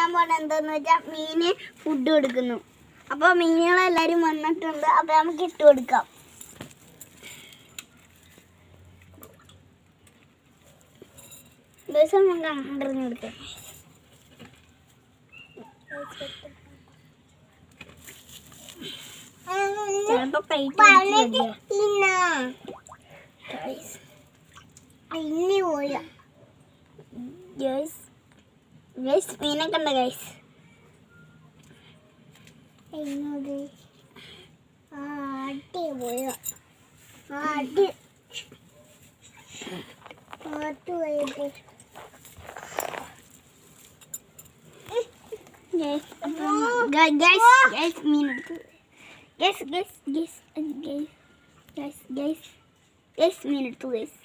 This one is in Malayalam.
ചെയ്യാൻ പോണ എന്താന്ന് വെച്ചാൽ മീന് ഫുഡ് കൊടുക്കുന്നു. അപ്പോൾ മീനുകളെല്ലാവരും വന്നിട്ടുണ്ട്. അപ്പോൾ നമുക്ക് ഇട്ട് കൊടുക്കാം. ദിവസം കണ്ടിരുന്നു കൊടുക്കാം. ചിലപ്പോൾ മീനൊക്കെ ഉണ്ട് ഗൈസ്. മീനെടുത്തു ഗൈസ്.